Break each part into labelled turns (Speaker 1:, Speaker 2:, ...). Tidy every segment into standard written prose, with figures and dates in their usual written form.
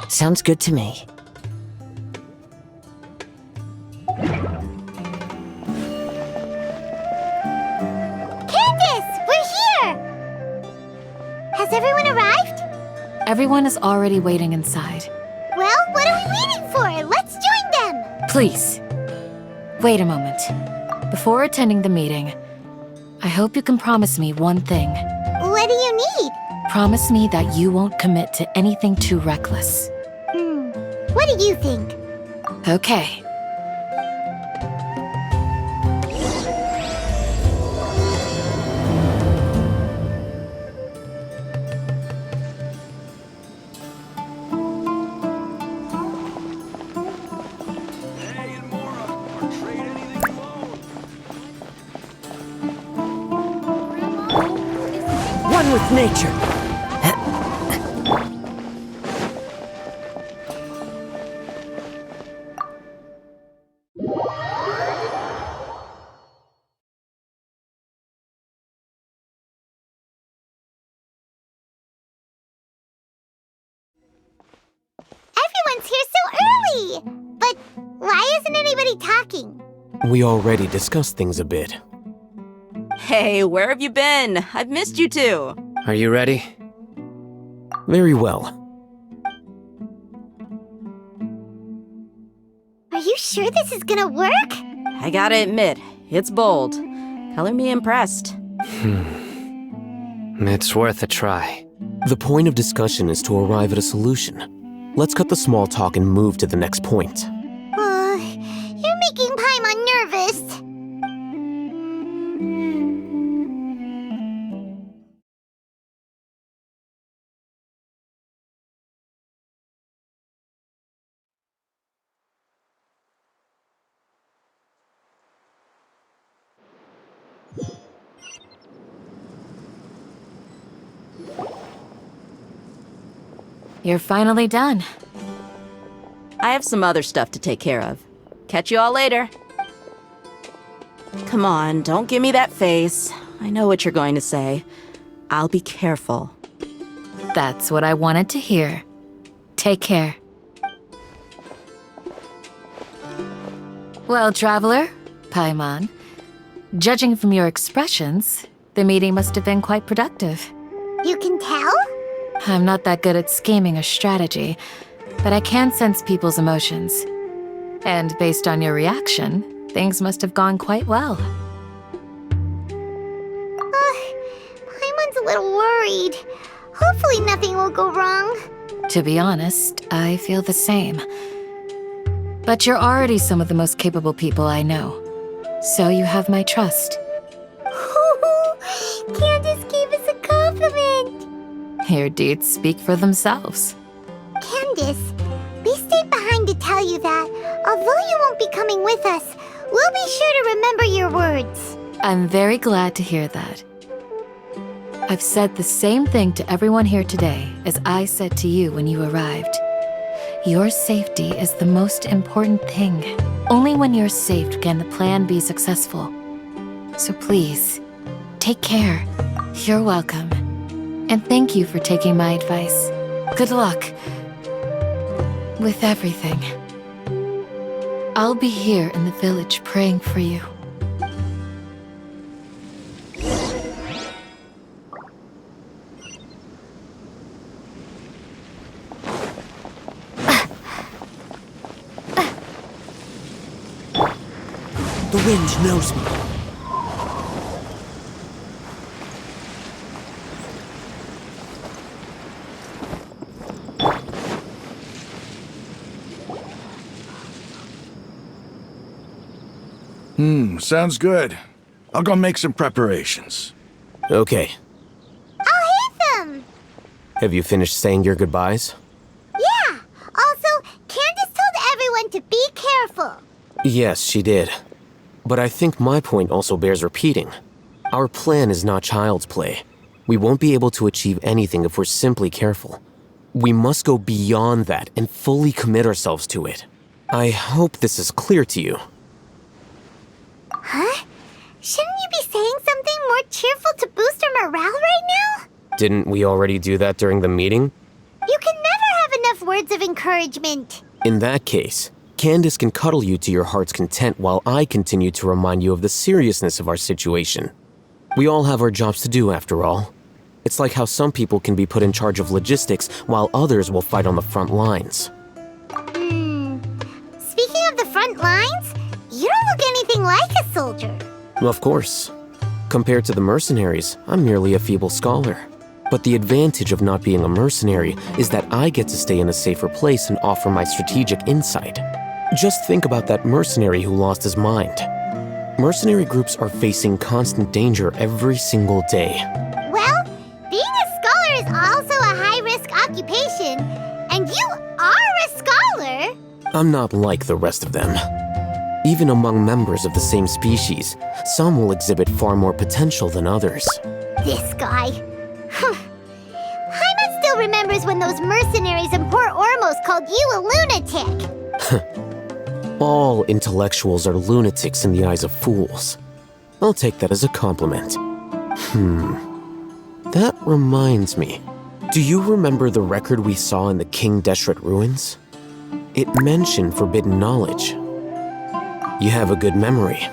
Speaker 1: Sounds good to me.
Speaker 2: Candace! We're here! Has everyone arrived?
Speaker 3: Everyone is already waiting inside.
Speaker 2: Well, what are we waiting for? Let's join them!
Speaker 3: Please, wait a moment. Before attending the meeting, I hope you can promise me one thing.
Speaker 2: What do you need?
Speaker 3: Promise me that you won't commit to anything too reckless.
Speaker 2: What do you think?
Speaker 3: Okay.
Speaker 1: One with nature.
Speaker 2: Everyone's here so early! But why isn't anybody talking?
Speaker 4: We already discussed things a bit.
Speaker 5: Hey, where have you been? I've missed you too.
Speaker 4: Are you ready? Very well.
Speaker 2: Are you sure this is gonna work?
Speaker 5: I gotta admit, it's bold. Color me impressed.
Speaker 4: It's worth a try. The point of discussion is to arrive at a solution. Let's cut the small talk and move to the next point.
Speaker 2: You're making Paimon nervous.
Speaker 3: You're finally done.
Speaker 5: I have some other stuff to take care of. Catch you all later. Come on, don't give me that face. I know what you're going to say. I'll be careful.
Speaker 3: That's what I wanted to hear. Take care. Well, traveler, Paimon, judging from your expressions, the meeting must have been quite productive.
Speaker 2: You can tell?
Speaker 3: I'm not that good at scheming or strategy, but I can sense people's emotions. And based on your reaction, things must have gone quite well.
Speaker 2: Paimon's a little worried. Hopefully nothing will go wrong.
Speaker 3: To be honest, I feel the same. But you're already some of the most capable people I know, so you have my trust.
Speaker 2: Candace gave us a compliment!
Speaker 3: Your deeds speak for themselves.
Speaker 2: Candace, we stayed behind to tell you that, although you won't be coming with us, we'll be sure to remember your words.
Speaker 3: I'm very glad to hear that. I've said the same thing to everyone here today as I said to you when you arrived. Your safety is the most important thing. Only when you're safe can the plan be successful. So please, take care. You're welcome. And thank you for taking my advice. Good luck with everything. I'll be here in the village praying for you.
Speaker 1: The wind knows me.
Speaker 6: Sounds good. I'll go make some preparations.
Speaker 4: Okay.
Speaker 2: I'll hit them!
Speaker 4: Have you finished saying your goodbyes?
Speaker 2: Yeah! Also, Candace told everyone to be careful.
Speaker 4: Yes, she did. But I think my point also bears repeating. Our plan is not child's play. We won't be able to achieve anything if we're simply careful. We must go beyond that and fully commit ourselves to it. I hope this is clear to you.
Speaker 2: Huh? Shouldn't you be saying something more cheerful to boost our morale right now?
Speaker 4: Didn't we already do that during the meeting?
Speaker 2: You can never have enough words of encouragement.
Speaker 4: In that case, Candace can cuddle you to your heart's content while I continue to remind you of the seriousness of our situation. We all have our jobs to do, after all. It's like how some people can be put in charge of logistics while others will fight on the front lines.
Speaker 2: Speaking of the front lines, you don't look anything like a soldier.
Speaker 4: Of course. Compared to the mercenaries, I'm merely a feeble scholar. But the advantage of not being a mercenary is that I get to stay in a safer place and offer my strategic insight. Just think about that mercenary who lost his mind. Mercenary groups are facing constant danger every single day.
Speaker 2: Well, being a scholar is also a high-risk occupation, and you are a scholar.
Speaker 4: I'm not like the rest of them. Even among members of the same species, some will exhibit far more potential than others.
Speaker 2: This guy. Paimon still remembers when those mercenaries in Port Ormos called you a lunatic.
Speaker 4: All intellectuals are lunatics in the eyes of fools. I'll take that as a compliment. That reminds me. Do you remember the record we saw in the King Deshret ruins? It mentioned forbidden knowledge. You have a good memory.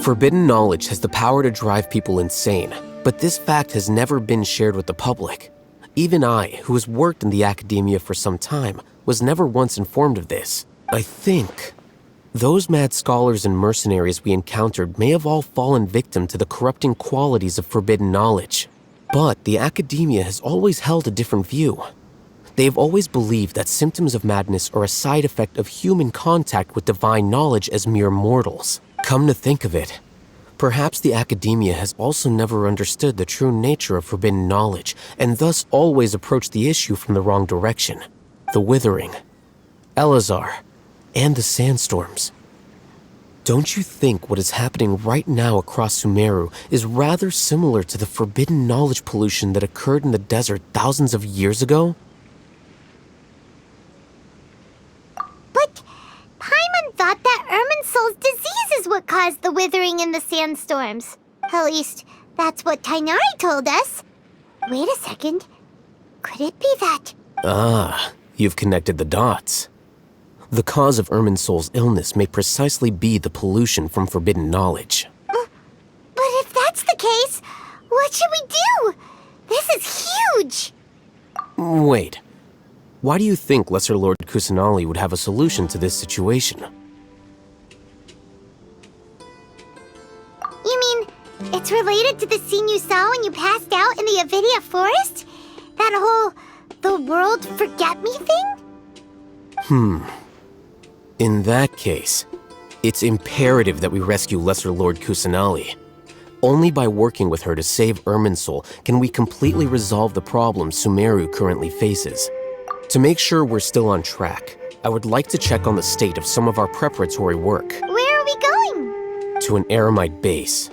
Speaker 4: Forbidden knowledge has the power to drive people insane, but this fact has never been shared with the public. Even I, who has worked in the academia for some time, was never once informed of this. I think those mad scholars and mercenaries we encountered may have all fallen victim to the corrupting qualities of forbidden knowledge. But the academia has always held a different view. They have always believed that symptoms of madness are a side effect of human contact with divine knowledge as mere mortals. Come to think of it, perhaps the academia has also never understood the true nature of forbidden knowledge, and thus always approached the issue from the wrong direction. The Withering, Elazar, and the sandstorms. Don't you think what is happening right now across Sumeru is rather similar to the forbidden knowledge pollution that occurred in the desert thousands of years ago?
Speaker 2: But Paimon thought that Irminsul's disease is what caused the withering in the sandstorms. At least, that's what Tainari told us. Wait a second. Could it be that?
Speaker 4: Ah, you've connected the dots. The cause of Irminsul's illness may precisely be the pollution from forbidden knowledge.
Speaker 2: But if that's the case, what should we do? This is huge!
Speaker 4: Wait. Why do you think Lesser Lord Kusanali would have a solution to this situation?
Speaker 2: You mean, it's related to the scene you saw when you passed out in the Avidia forest? That whole, the world forget me thing?
Speaker 4: In that case, it's imperative that we rescue Lesser Lord Kusanali. Only by working with her to save Irminsul can we completely resolve the problems Sumeru currently faces. To make sure we're still on track, I would like to check on the state of some of our preparatory work.
Speaker 2: Where are we going?
Speaker 4: To an Eremite base.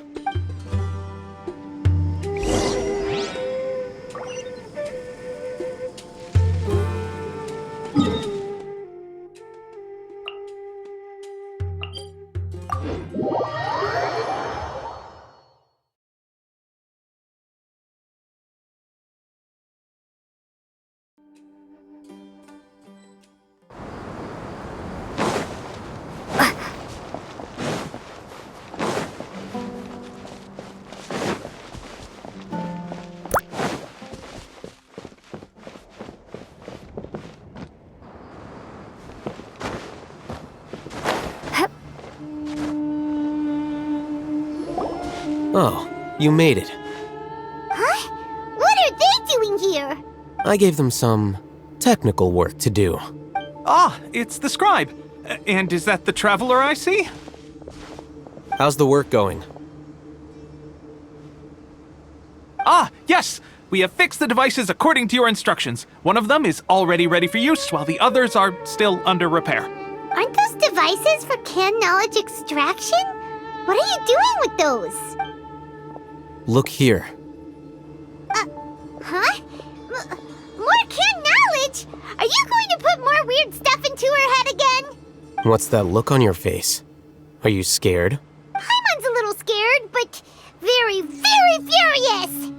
Speaker 4: Oh, you made it.
Speaker 2: Huh? What are they doing here?
Speaker 4: I gave them some technical work to do.
Speaker 7: Ah, it's the scribe. And is that the traveler I see?
Speaker 4: How's the work going?
Speaker 7: Ah, yes! We have fixed the devices according to your instructions. One of them is already ready for use, while the others are still under repair.
Speaker 2: Aren't those devices for canned knowledge extraction? What are you doing with those?
Speaker 4: Look here.
Speaker 2: Huh? More canned
Speaker 4: What's that look on your face? Are you scared?
Speaker 2: Paimon's a little scared, but very, very furious!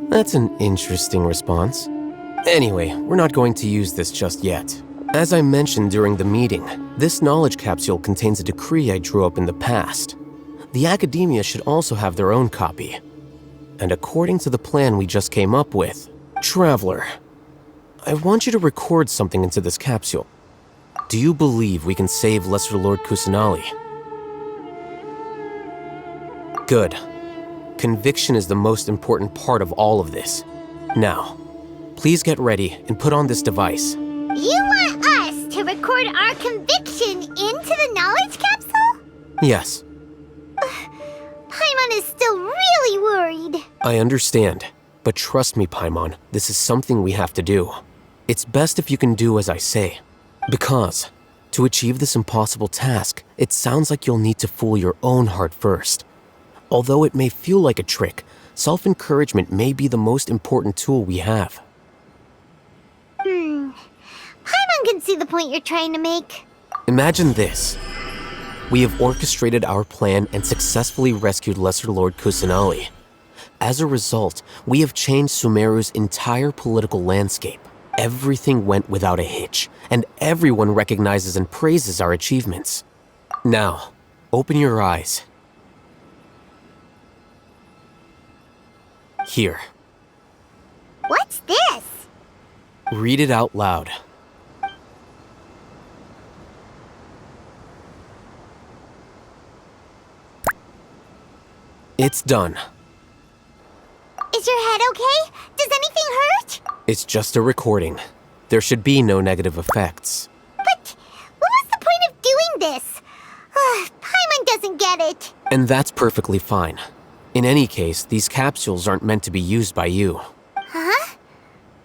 Speaker 4: That's an interesting response. Anyway, we're not going to use this just yet. As I mentioned during the meeting, this knowledge capsule contains a decree I drew up in the past. The academia should also have their own copy. And according to the plan we just came up with, Traveler, I want you to record something into this capsule. Do you believe we can save Lesser Lord Kusanali? Good. Conviction is the most important part of all of this. Now, please get ready and put on this device.
Speaker 2: You want us to record our conviction into the knowledge capsule?
Speaker 4: Yes,
Speaker 2: Paimon is still really worried.
Speaker 4: I understand. But trust me, Paimon, this is something we have to do. It's best if you can do as I say. Because, to achieve this impossible task, it sounds like you'll need to fool your own heart first. Although it may feel like a trick, self-encouragement may be the most important tool we have.
Speaker 2: Paimon can see the point you're trying to make.
Speaker 4: Imagine this. We have orchestrated our plan and successfully rescued Lesser Lord Kusanali. As a result, we have changed Sumeru's entire political landscape. Everything went without a hitch, and everyone recognizes and praises our achievements. Now, open your eyes. Here.
Speaker 2: What's this?
Speaker 4: Read it out loud. It's done.
Speaker 2: Is your head okay? Does anything hurt?
Speaker 4: It's just a recording. There should be no negative effects.
Speaker 2: But what was the point of doing this? Paimon doesn't get it.
Speaker 4: And that's perfectly fine. In any case, these capsules aren't meant to be used by you.
Speaker 2: Huh?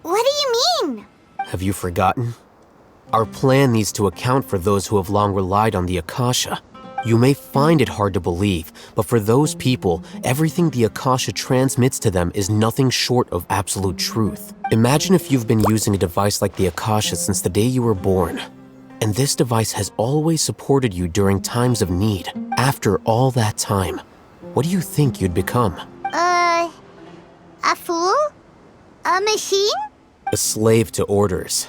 Speaker 2: What do you mean?
Speaker 4: Have you forgotten? Our plan needs to account for those who have long relied on the Akasha. You may find it hard to believe, but for those people, everything the Akasha transmits to them is nothing short of absolute truth. Imagine if you've been using a device like the Akasha since the day you were born. And this device has always supported you during times of need. After all that time, what do you think you'd become?
Speaker 2: A fool? A machine?
Speaker 4: A slave to orders.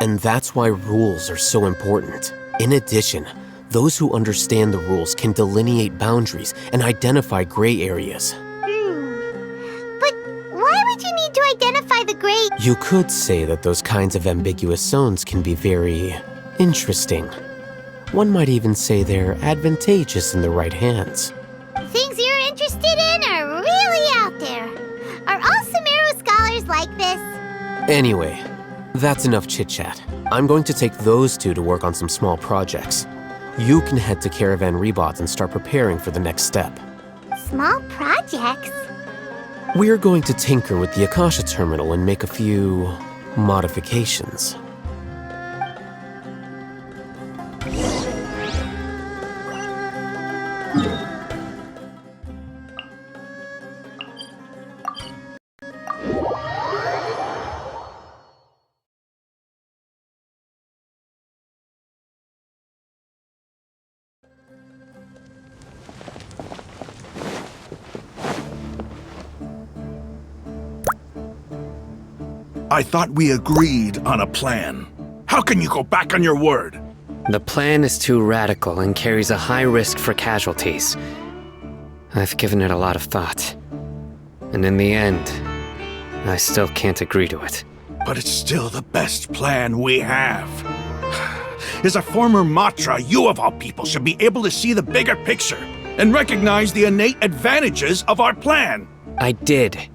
Speaker 4: And that's why rules are so important. In addition, those who understand the rules can delineate boundaries and identify gray areas.
Speaker 2: But why would you need to identify the gray?
Speaker 4: You could say that those kinds of ambiguous zones can be very interesting. One might even say they're advantageous in the right hands.
Speaker 2: Things you're interested in are really out there. Are all Sumeru scholars like this?
Speaker 4: Anyway, that's enough chit-chat. I'm going to take those two to work on some small projects. You can head to Caravan Rebot and start preparing for the next step.
Speaker 2: Small projects?
Speaker 4: We're going to tinker with the Akasha terminal and make a few modifications.
Speaker 6: I thought we agreed on a plan. How can you go back on your word?
Speaker 8: The plan is too radical and carries a high risk for casualties. I've given it a lot of thought. And in the end, I still can't agree to it.
Speaker 6: But it's still the best plan we have. As a former Matra, you of all people should be able to see the bigger picture and recognize the innate advantages of our plan.
Speaker 8: I did.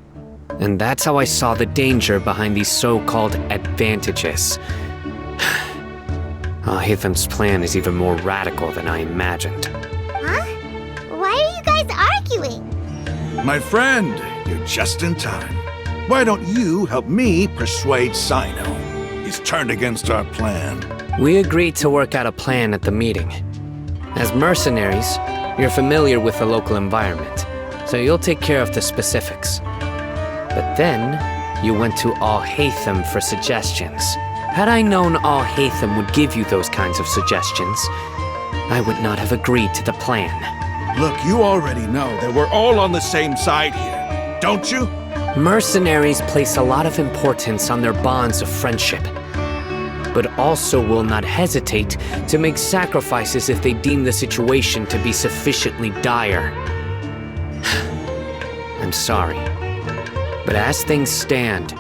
Speaker 8: And that's how I saw the danger behind these so-called advantages. Hitham's plan is even more radical than I imagined.
Speaker 2: Huh? Why are you guys arguing?
Speaker 6: My friend, you're just in time. Why don't you help me persuade Sino? He's turned against our plan.
Speaker 8: We agreed to work out a plan at the meeting. As mercenaries, you're familiar with the local environment, so you'll take care of the specifics. But then, you went to Al-Haytham for suggestions. Had I known Al Haytham would give you those kinds of suggestions, I would not have agreed to the plan.
Speaker 6: Look, you already know that we're all on the same side here, don't you?
Speaker 8: Mercenaries place a lot of importance on their bonds of friendship, but also will not hesitate to make sacrifices if they deem the situation to be sufficiently dire. I'm sorry, but as things stand,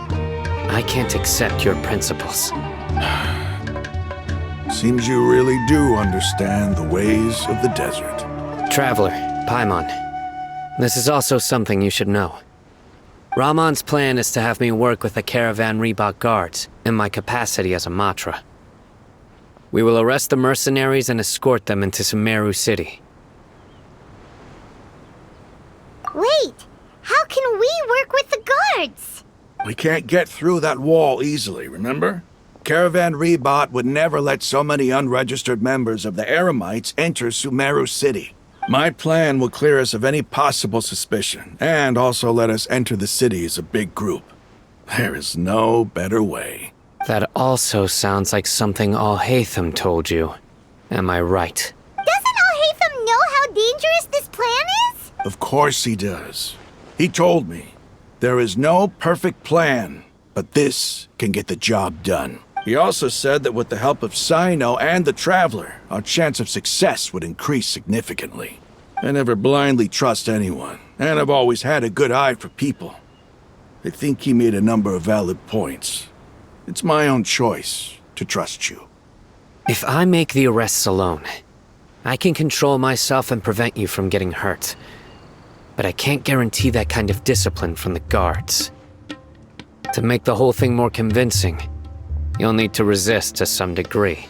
Speaker 8: I can't accept your principles.
Speaker 6: Seems you really do understand the ways of the desert.
Speaker 8: Traveler, Paimon, this is also something you should know. Rahman's plan is to have me work with the Caravan Reebok guards in my capacity as a Matra. We will arrest the mercenaries and escort them into Sumeru City.
Speaker 2: Wait, how can we work with the guards?
Speaker 6: We can't get through that wall easily, remember? Caravan Rebot would never let so many unregistered members of the Eremites enter Sumeru City. My plan will clear us of any possible suspicion, and also let us enter the city as a big group. There is no better way.
Speaker 8: That also sounds like something Al Haytham told you. Am I right?
Speaker 2: Doesn't Al Haytham know how dangerous this plan is?
Speaker 6: Of course he does. He told me, there is no perfect plan, but this can get the job done. He also said that with the help of Sino and the Traveler, our chance of success would increase significantly. I never blindly trust anyone, and I've always had a good eye for people. I think he made a number of valid points. It's my own choice to trust you.
Speaker 8: If I make the arrests alone, I can control myself and prevent you from getting hurt. But I can't guarantee that kind of discipline from the guards. To make the whole thing more convincing, you'll need to resist to some degree.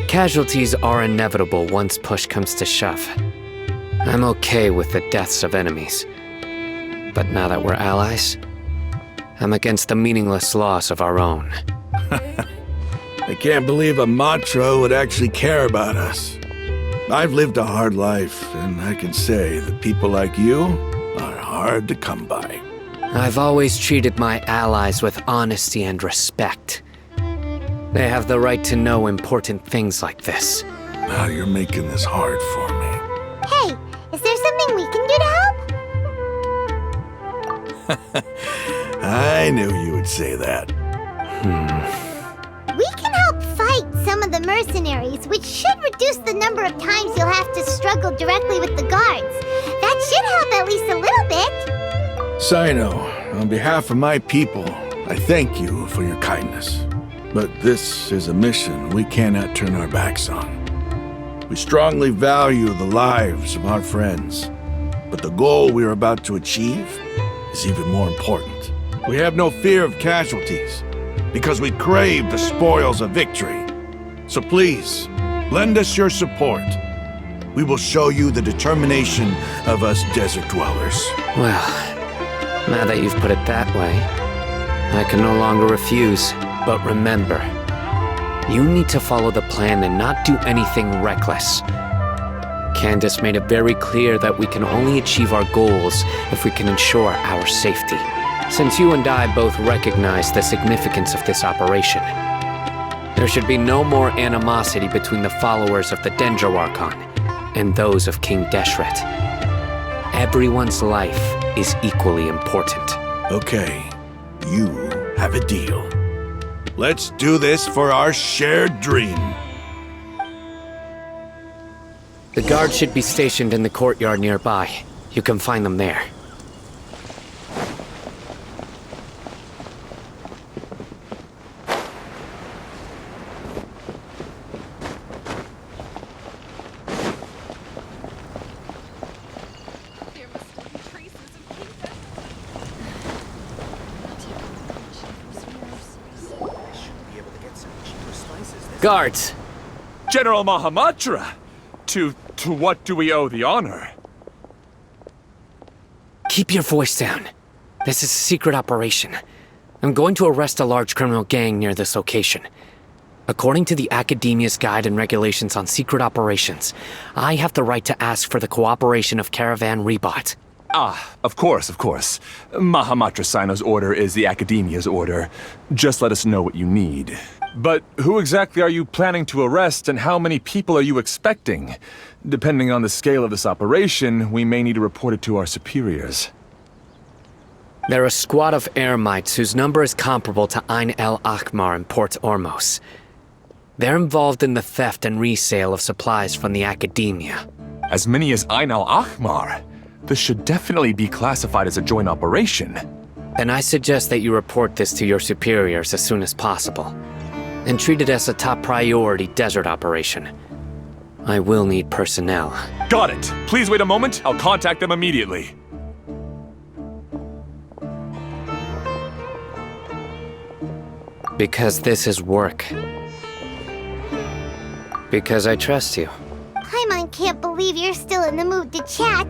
Speaker 8: Casualties are inevitable once push comes to shove. I'm okay with the deaths of enemies. But now that we're allies, I'm against the meaningless loss of our own.
Speaker 6: I can't believe a Matra would actually care about us. I've lived a hard life, and I can say that people like you are hard to come by.
Speaker 8: I've always treated my allies with honesty and respect. They have the right to know important things like this.
Speaker 6: Now you're making this hard for me.
Speaker 2: Hey, is there something we can do to help?
Speaker 6: I knew you would say that.
Speaker 2: We can help fight some of the mercenaries, which should reduce the number of times you'll have to struggle directly with the guards. That should help at least a little bit.
Speaker 6: Sino, on behalf of my people, I thank you for your kindness. But this is a mission we cannot turn our backs on. We strongly value the lives of our friends, but the goal we are about to achieve is even more important. We have no fear of casualties, because we crave the spoils of victory. So please, lend us your support. We will show you the determination of us desert dwellers.
Speaker 8: Well, now that you've put it that way, I can no longer refuse. But remember, you need to follow the plan and not do anything reckless. Candace made it very clear that we can only achieve our goals if we can ensure our safety. Since you and I both recognize the significance of this operation, there should be no more animosity between the followers of the Dendro Archon and those of King Deshret. Everyone's life is equally important.
Speaker 6: Okay, you have a deal. Let's do this for our shared dream.
Speaker 8: The guards should be stationed in the courtyard nearby. You can find them there. Guards!
Speaker 9: General Mahamatra! To what do we owe the honor?
Speaker 8: Keep your voice down. This is a secret operation. I'm going to arrest a large criminal gang near this location. According to the Academia's Guide and Regulations on Secret Operations, I have the right to ask for the cooperation of Caravan Rebot.
Speaker 9: Of course. Mahamatra Sino's order is the Academia's order. Just let us know what you need. But who exactly are you planning to arrest, and how many people are you expecting? Depending on the scale of this operation, we may need to report it to our superiors.
Speaker 8: They're a squad of Eremites whose number is comparable to Ain el Akhmar in Port Ormos. They're involved in the theft and resale of supplies from the Academia.
Speaker 9: As many as Ain el Akhmar? This should definitely be classified as a joint operation.
Speaker 8: Then I suggest that you report this to your superiors as soon as possible, and treat it as a top priority desert operation. I will need personnel.
Speaker 9: Got it. Please wait a moment. I'll contact them immediately.
Speaker 8: Because this is work. Because I trust you.
Speaker 2: Paimon can't believe you're still in the mood to chat.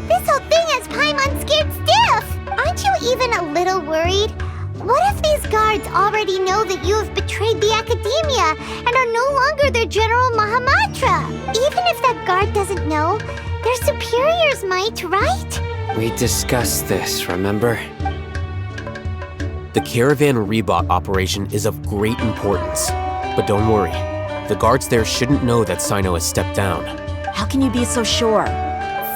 Speaker 2: This whole thing has Paimon scared stiff! Aren't you even a little worried? What if these guards already know that you have betrayed the Academia and are no longer their General Mahamatra? Even if that guard doesn't know, their superiors might, right?
Speaker 8: We discussed this, remember?
Speaker 4: The Caravan Rebot operation is of great importance. But don't worry, the guards there shouldn't know that Sino has stepped down.
Speaker 5: How can you be so sure?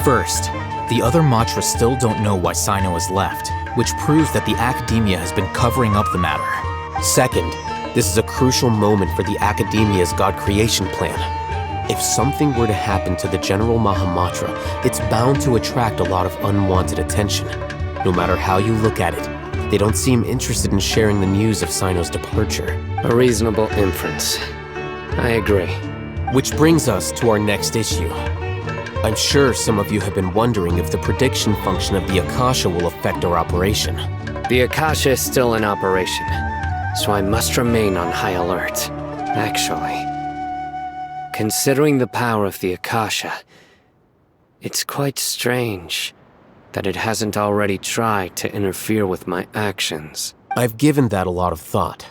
Speaker 10: First, the other Matra still don't know why Sino has left, which proves that the Academia has been covering up the matter.
Speaker 4: Second, this is a crucial moment for the Academia's God creation plan. If something were to happen to the General Mahamatra, it's bound to attract a lot of unwanted attention. No matter how you look at it, they don't seem interested in sharing the news of Sino's departure.
Speaker 8: A reasonable inference. I agree.
Speaker 4: Which brings us to our next issue. I'm sure some of you have been wondering if the prediction function of the Akasha will affect our operation.
Speaker 8: The Akasha is still in operation, so I must remain on high alert. Actually, considering the power of the Akasha, it's quite strange that it hasn't already tried to interfere with my actions.
Speaker 4: I've given that a lot of thought.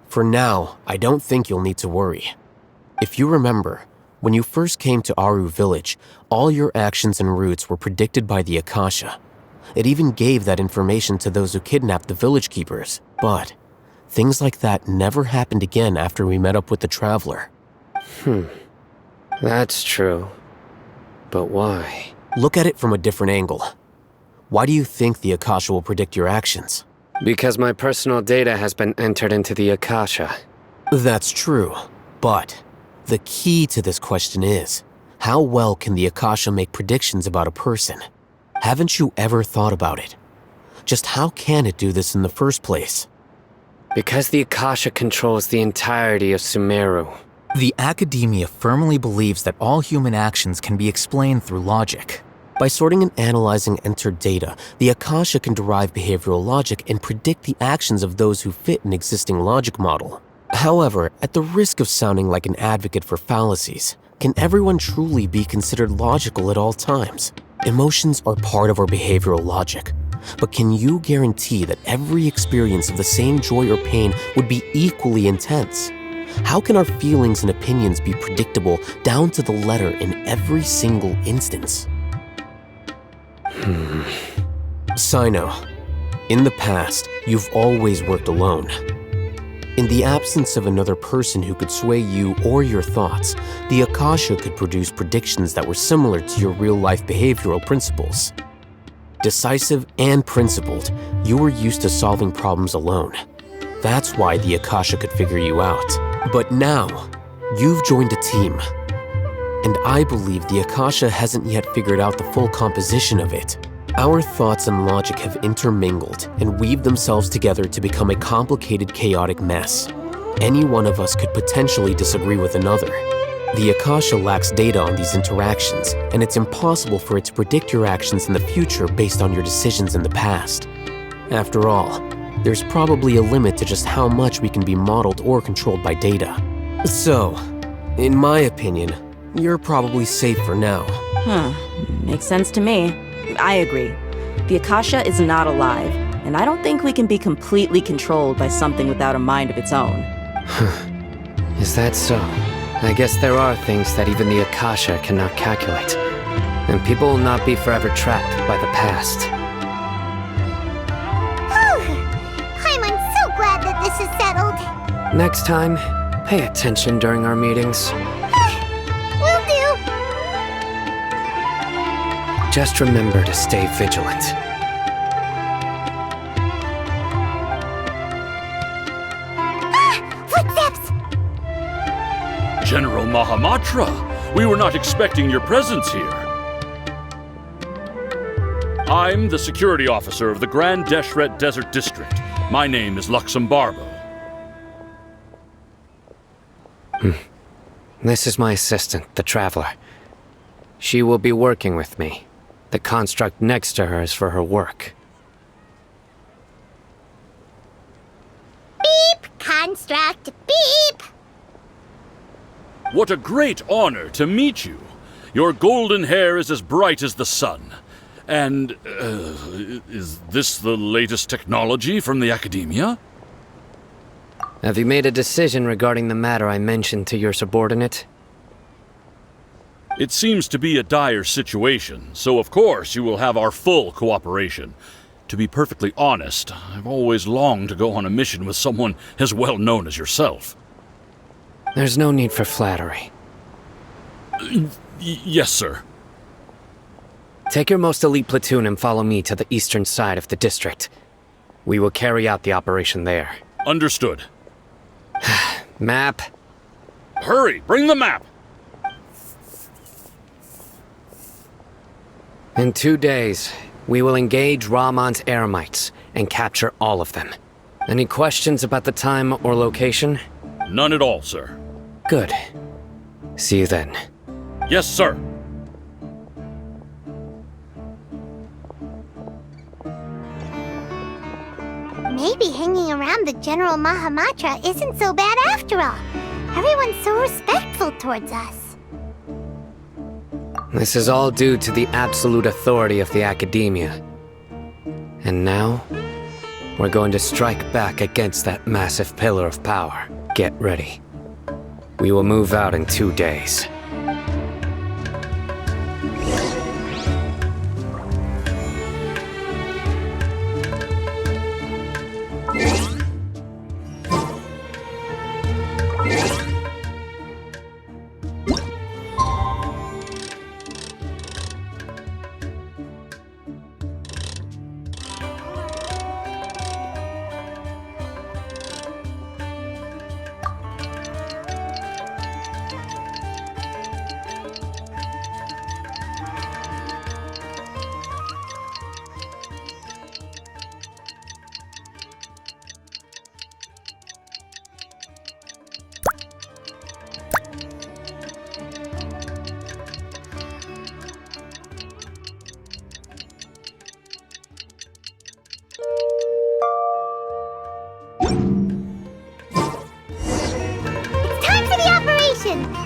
Speaker 4: For now, I don't think you'll need to worry. If you remember, when you first came to Aru Village, all your actions and routes were predicted by the Akasha. It even gave that information to those who kidnapped the village keepers. But things like that never happened again after we met up with the Traveler.
Speaker 8: That's true. But why?
Speaker 4: Look at it from a different angle. Why do you think the Akasha will predict your actions?
Speaker 8: Because my personal data has been entered into the Akasha.
Speaker 4: That's true, but the key to this question is, how well can the Akasha make predictions about a person? Haven't you ever thought about it? Just how can it do this in the first place?
Speaker 8: Because the Akasha controls the entirety of Sumeru.
Speaker 10: The Academia firmly believes that all human actions can be explained through logic.
Speaker 4: By sorting and analyzing entered data, the Akasha can derive behavioral logic and predict the actions of those who fit an existing logic model. However, at the risk of sounding like an advocate for fallacies, can everyone truly be considered logical at all times? Emotions are part of our behavioral logic. But can you guarantee that every experience of the same joy or pain would be equally intense? How can our feelings and opinions be predictable down to the letter in every single instance? Sino, in the past, you've always worked alone. In the absence of another person who could sway you or your thoughts, the Akasha could produce predictions that were similar to your real-life behavioral principles. Decisive and principled, you were used to solving problems alone. That's why the Akasha could figure you out. But now, you've joined a team. And I believe the Akasha hasn't yet figured out the full composition of it. Our thoughts and logic have intermingled and weaved themselves together to become a complicated, chaotic mess. Any one of us could potentially disagree with another. The Akasha lacks data on these interactions, and it's impossible for it to predict your actions in the future based on your decisions in the past. After all, there's probably a limit to just how much we can be modeled or controlled by data. So, in my opinion, you're probably safe for now.
Speaker 5: Makes sense to me. I agree. The Akasha is not alive, and I don't think we can be completely controlled by something without a mind of its own.
Speaker 8: Is that so? I guess there are things that even the Akasha cannot calculate. And people will not be forever trapped by the past.
Speaker 2: Whew. I'm so glad that this is settled.
Speaker 8: Next time, pay attention during our meetings.
Speaker 2: Will do.
Speaker 8: Just remember to stay vigilant.
Speaker 2: Footsteps!
Speaker 11: General Mahamatra, we were not expecting your presence here. I'm the security officer of the Grand Deshret Desert District. My name is Luxembarbo.
Speaker 8: This is my assistant, the Traveler. She will be working with me. The construct next to her is for her work.
Speaker 2: Beep! Construct, beep!
Speaker 11: What a great honor to meet you. Your golden hair is as bright as the sun. And, is this the latest technology from the Academia?
Speaker 8: Have you made a decision regarding the matter I mentioned to your subordinate?
Speaker 11: It seems to be a dire situation, so of course you will have our full cooperation. To be perfectly honest, I've always longed to go on a mission with someone as well known as yourself.
Speaker 8: There's no need for flattery.
Speaker 11: Yes, sir.
Speaker 8: Take your most elite platoon and follow me to the eastern side of the district. We will carry out the operation there.
Speaker 11: Understood.
Speaker 8: Map.
Speaker 11: Hurry, bring the map!
Speaker 8: In 2 days, we will engage Rahman's Eremites and capture all of them. Any questions about the time or location?
Speaker 11: None at all, sir.
Speaker 8: Good. See you then.
Speaker 11: Yes, sir.
Speaker 2: Maybe hanging around the General Mahamatra isn't so bad after all. Everyone's so respectful towards us.
Speaker 8: This is all due to the absolute authority of the Academia. And now, we're going to strike back against that massive pillar of power. Get ready. We will move out in 2 days.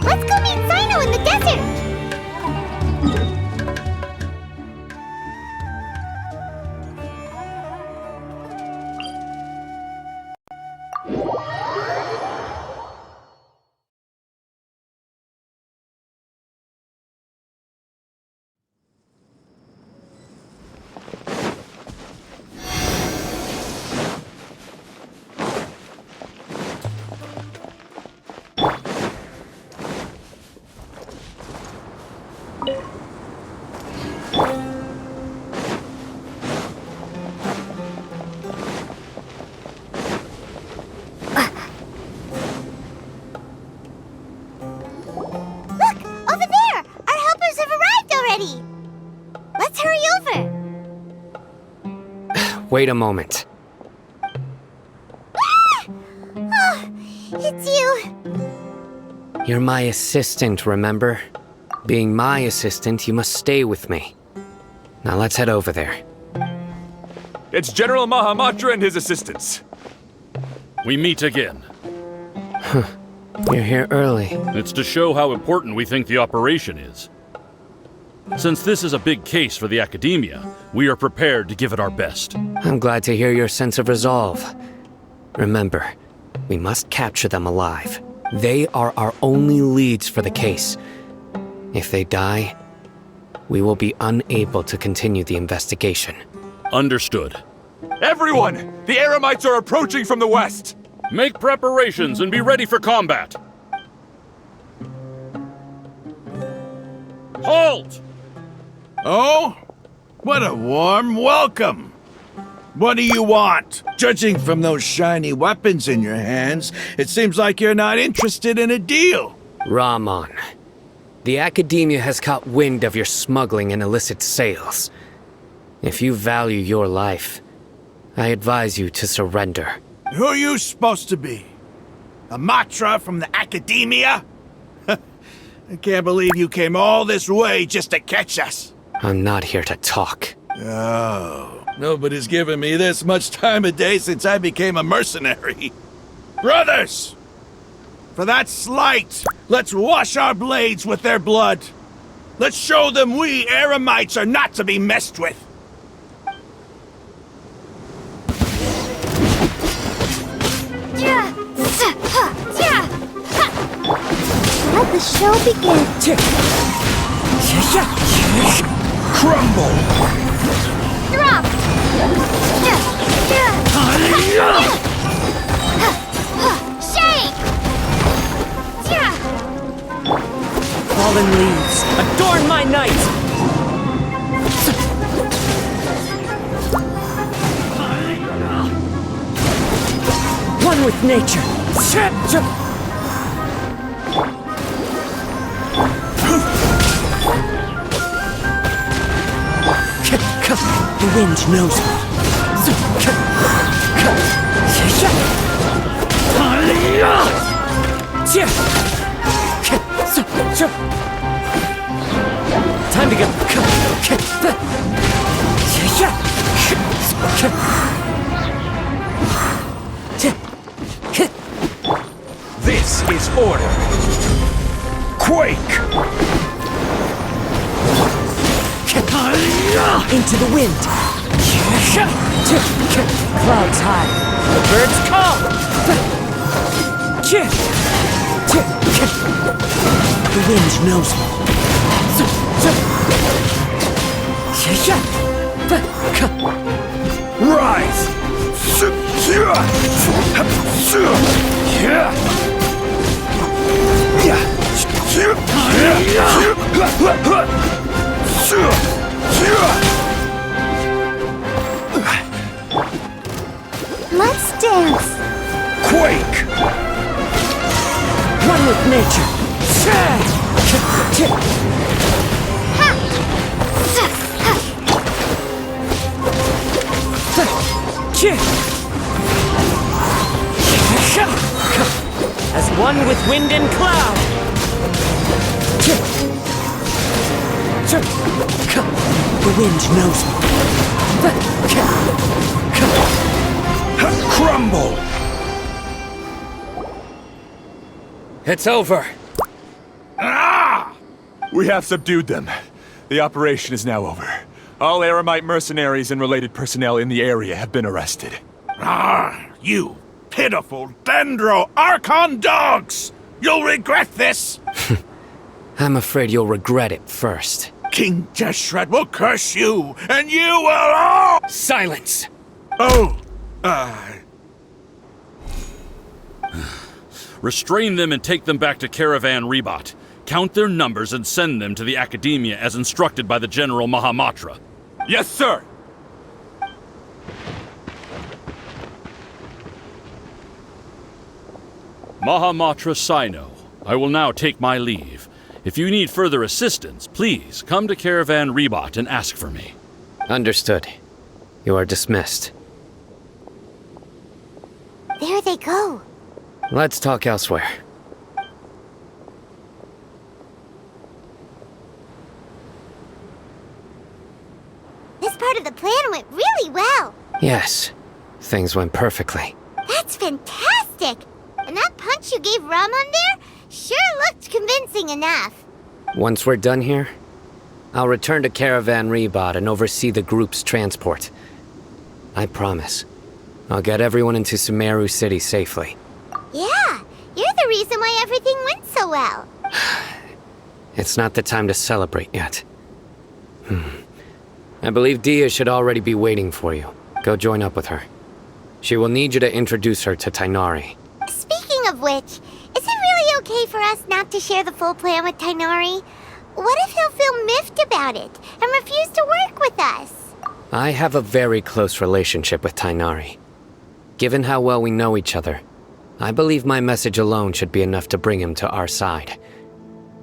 Speaker 2: Let's go meet Sino in the desert! Let's hurry over!
Speaker 8: Wait a moment.
Speaker 2: Oh, it's you.
Speaker 8: You're my assistant, remember? Being my assistant, you must stay with me. Now let's head over there.
Speaker 9: It's General Mahamatra and his assistants.
Speaker 11: We meet again.
Speaker 8: You're here early.
Speaker 11: It's to show how important we think the operation is. Since this is a big case for the Academia, we are prepared to give it our best.
Speaker 8: I'm glad to hear your sense of resolve. Remember, we must capture them alive. They are our only leads for the case. If they die, we will be unable to continue the investigation.
Speaker 11: Understood.
Speaker 9: Everyone! The Eremites are approaching from the west!
Speaker 11: Make preparations and be ready for combat. Halt!
Speaker 6: Oh? What a warm welcome! What do you want? Judging from those shiny weapons in your hands, it seems like you're not interested in a deal.
Speaker 8: Rahman, the Academia has caught wind of your smuggling and illicit sales. If you value your life, I advise you to surrender.
Speaker 6: Who are you supposed to be? A Matra from the Academia? I can't believe you came all this way just to catch us.
Speaker 8: I'm not here to talk.
Speaker 6: Oh, nobody's given me this much time of day since I became a mercenary. Brothers! For that slight, let's wash our blades with their blood. Let's show them we Eremites are not to be messed with.
Speaker 2: Let the show begin.
Speaker 6: Crumble!
Speaker 2: Drop! Shake!
Speaker 1: Fallen leaves, adorn my night! One with nature. The wind knows me. Time to get.
Speaker 6: This is order. Quake!
Speaker 1: Into the wind. Clouds high. The birds call. The wind knows me.
Speaker 6: Rise!
Speaker 2: Let's dance.
Speaker 6: Quake!
Speaker 1: One with nature. As one with wind and cloud. The wind knows me.
Speaker 6: Crumble!
Speaker 8: It's over.
Speaker 6: Ah!
Speaker 9: We have subdued them. The operation is now over. All Eremite mercenaries and related personnel in the area have been arrested.
Speaker 6: Ah, you pitiful Dendro Archon dogs! You'll regret this!
Speaker 8: I'm afraid you'll regret it first.
Speaker 6: King Deshret will curse you, and you will all—
Speaker 8: Silence!
Speaker 6: Oh,
Speaker 11: Restrain them and take them back to Caravan Rebot. Count their numbers and send them to the Academia as instructed by the General Mahamatra.
Speaker 9: Yes, sir!
Speaker 11: Mahamatra Sino, I will now take my leave. If you need further assistance, please come to Caravan Rebot and ask for me.
Speaker 8: Understood. You are dismissed.
Speaker 2: There they go.
Speaker 8: Let's talk elsewhere.
Speaker 2: This part of the plan went really well.
Speaker 8: Yes, things went perfectly.
Speaker 2: That's fantastic! And that punch you gave Rahman there sure looked convincing enough.
Speaker 8: Once we're done here, I'll return to Caravan Rebot and oversee the group's transport. I promise. I'll get everyone into Sumeru City safely.
Speaker 2: Yeah, you're the reason why everything went so well.
Speaker 8: It's not the time to celebrate yet. I believe Dia should already be waiting for you. Go join up with her. She will need you to introduce her to Tainari.
Speaker 2: Speaking of which, is it really okay for us not to share the full plan with Tainari? What if he'll feel miffed about it and refuse to work with us?
Speaker 8: I have a very close relationship with Tainari. Given how well we know each other, I believe my message alone should be enough to bring him to our side.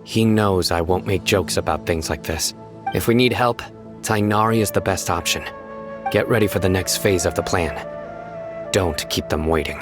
Speaker 8: He knows I won't make jokes about things like this. If we need help, Tainari is the best option. Get ready for the next phase of the plan. Don't keep them waiting.